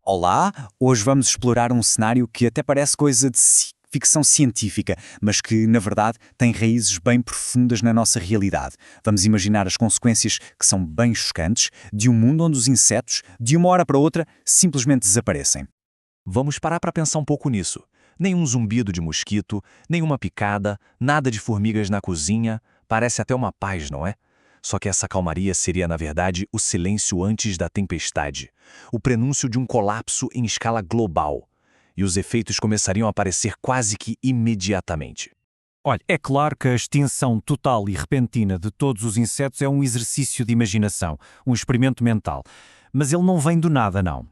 Olá, hoje vamos explorar um cenário que até parece coisa de ficção científica, mas que, na verdade, tem raízes bem profundas na nossa realidade. Vamos imaginar as consequências, que são bem chocantes, de um mundo onde os insetos, de uma hora para outra, simplesmente desaparecem. Vamos parar para pensar um pouco nisso. Nenhum zumbido de mosquito, nenhuma picada, nada de formigas na cozinha, parece até uma paz, não é? Só que essa calmaria seria, na verdade, o silêncio antes da tempestade, o prenúncio de um colapso em escala global. E os efeitos começariam a aparecer quase que imediatamente. Olha, é claro que a extinção total e repentina de todos os insetos é um exercício de imaginação, um experimento mental. Mas ele não vem do nada, não.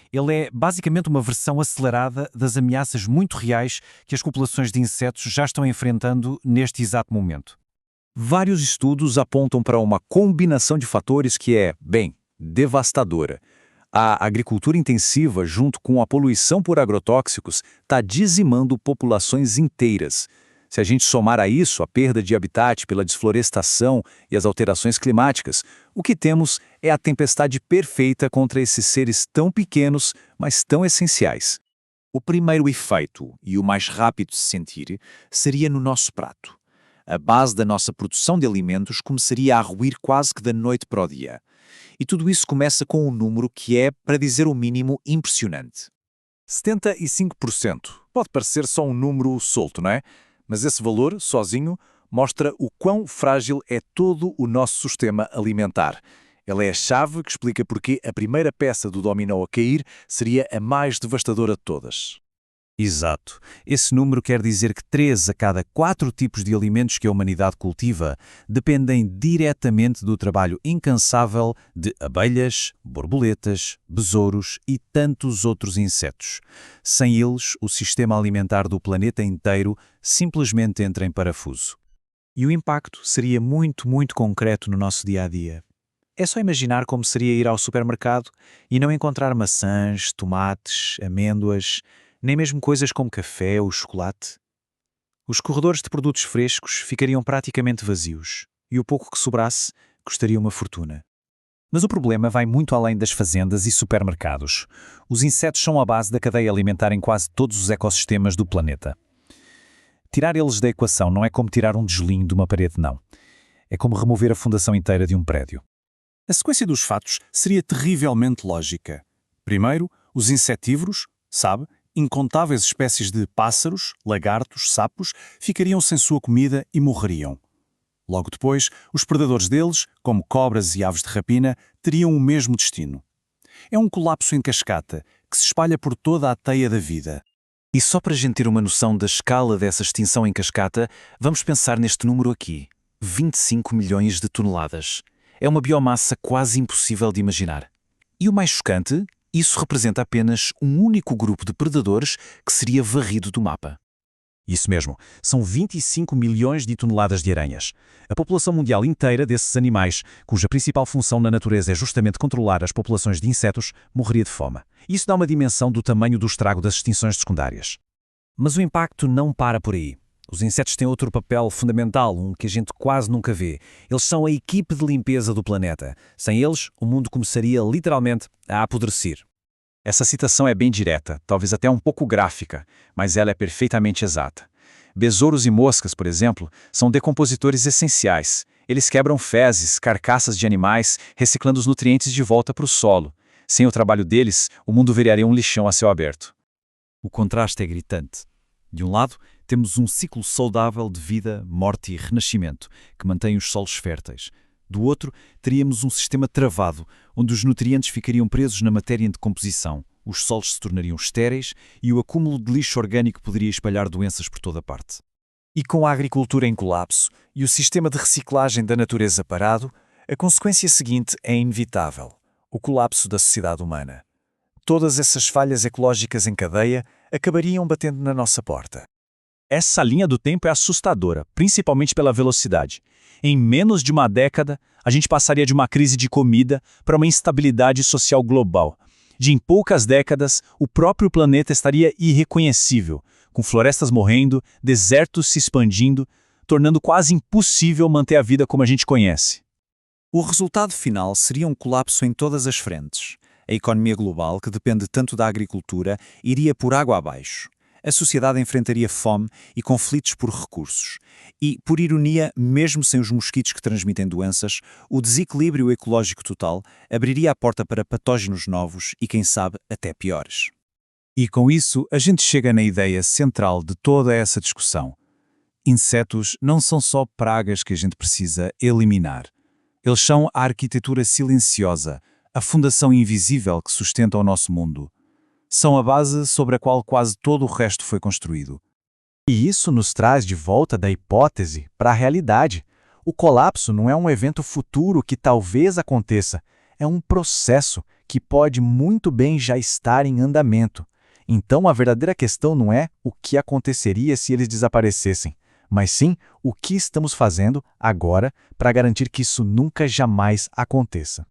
Ele é basicamente uma versão acelerada das ameaças muito reais que as populações de insetos já estão enfrentando neste exato momento. Vários estudos apontam para uma combinação de fatores que é, bem, devastadora. A agricultura intensiva, junto com a poluição por agrotóxicos, está dizimando populações inteiras. Se a gente somar a isso a perda de habitat pela desflorestação e as alterações climáticas, o que temos é a tempestade perfeita contra esses seres tão pequenos, mas tão essenciais. O primeiro efeito, e o mais rápido de se sentir, seria no nosso prato. A base da nossa produção de alimentos começaria a ruir quase que da noite para o dia. E tudo isso começa com um número que é, para dizer o mínimo, impressionante. 75%. Pode parecer só um número solto, não é? Mas esse valor, sozinho, mostra o quão frágil é todo o nosso sistema alimentar. Ele é a chave que explica porque a primeira peça do dominó a cair seria a mais devastadora de todas. Exato. Esse número quer dizer que 3 a cada 4 tipos de alimentos que a humanidade cultiva dependem diretamente do trabalho incansável de abelhas, borboletas, besouros e tantos outros insetos. Sem eles, o sistema alimentar do planeta inteiro simplesmente entra em parafuso. E o impacto seria muito concreto no nosso dia-a-dia. É só imaginar como seria ir ao supermercado e não encontrar maçãs, tomates, amêndoas, nem mesmo coisas como café ou chocolate. Os corredores de produtos frescos ficariam praticamente vazios, e o pouco que sobrasse custaria uma fortuna. Mas o problema vai muito além das fazendas e supermercados. Os insetos são a base da cadeia alimentar em quase todos os ecossistemas do planeta. Tirar eles da equação não é como tirar um deslinho de uma parede, não. É como remover a fundação inteira de um prédio. A sequência dos fatos seria terrivelmente lógica. Primeiro, os insetívoros, incontáveis espécies de pássaros, lagartos, sapos, ficariam sem sua comida e morreriam. Logo depois, os predadores deles, como cobras e aves de rapina, teriam o mesmo destino. É um colapso em cascata que se espalha por toda a teia da vida. E só para a gente ter uma noção da escala dessa extinção em cascata, vamos pensar neste número aqui: 25 milhões de toneladas. É uma biomassa quase impossível de imaginar. E o mais chocante? Isso representa apenas um único grupo de predadores que seria varrido do mapa. Isso mesmo, são 25 milhões de toneladas de aranhas. A população mundial inteira desses animais, cuja principal função na natureza é justamente controlar as populações de insetos, morreria de fome. Isso dá uma dimensão do tamanho do estrago das extinções secundárias. Mas o impacto não para por aí. Os insetos têm outro papel fundamental, um que a gente quase nunca vê. Eles são a equipe de limpeza do planeta. Sem eles, o mundo começaria literalmente a apodrecer. Essa citação é bem direta, talvez até um pouco gráfica, mas ela é perfeitamente exata. Besouros e moscas, por exemplo, são decompositores essenciais. Eles quebram fezes, carcaças de animais, reciclando os nutrientes de volta para o solo. Sem o trabalho deles, o mundo viraria um lixão a céu aberto. O contraste é gritante. De um lado, temos um ciclo saudável de vida, morte e renascimento, que mantém os solos férteis. Do outro, teríamos um sistema travado, onde os nutrientes ficariam presos na matéria em decomposição, os solos se tornariam estéreis e o acúmulo de lixo orgânico poderia espalhar doenças por toda a parte. E com a agricultura em colapso e o sistema de reciclagem da natureza parado, a consequência seguinte é inevitável: o colapso da sociedade humana. Todas essas falhas ecológicas em cadeia acabariam batendo na nossa porta. Essa linha do tempo é assustadora, principalmente pela velocidade. Em menos de uma década, a gente passaria de uma crise de comida para uma instabilidade social global. Em poucas décadas, o próprio planeta estaria irreconhecível, com florestas morrendo, desertos se expandindo, tornando quase impossível manter a vida como a gente conhece. O resultado final seria um colapso em todas as frentes. A economia global, que depende tanto da agricultura, iria por água abaixo. A sociedade enfrentaria fome e conflitos por recursos. E, por ironia, mesmo sem os mosquitos que transmitem doenças, o desequilíbrio ecológico total abriria a porta para patógenos novos e, quem sabe, até piores. E com isso, a gente chega na ideia central de toda essa discussão. Insetos não são só pragas que a gente precisa eliminar. Eles são a arquitetura silenciosa, a fundação invisível que sustenta o nosso mundo. São a base sobre a qual quase todo o resto foi construído. E isso nos traz de volta da hipótese para a realidade. O colapso não é um evento futuro que talvez aconteça, é um processo que pode muito bem já estar em andamento. Então a verdadeira questão não é o que aconteceria se eles desaparecessem, mas sim o que estamos fazendo agora para garantir que isso nunca jamais aconteça.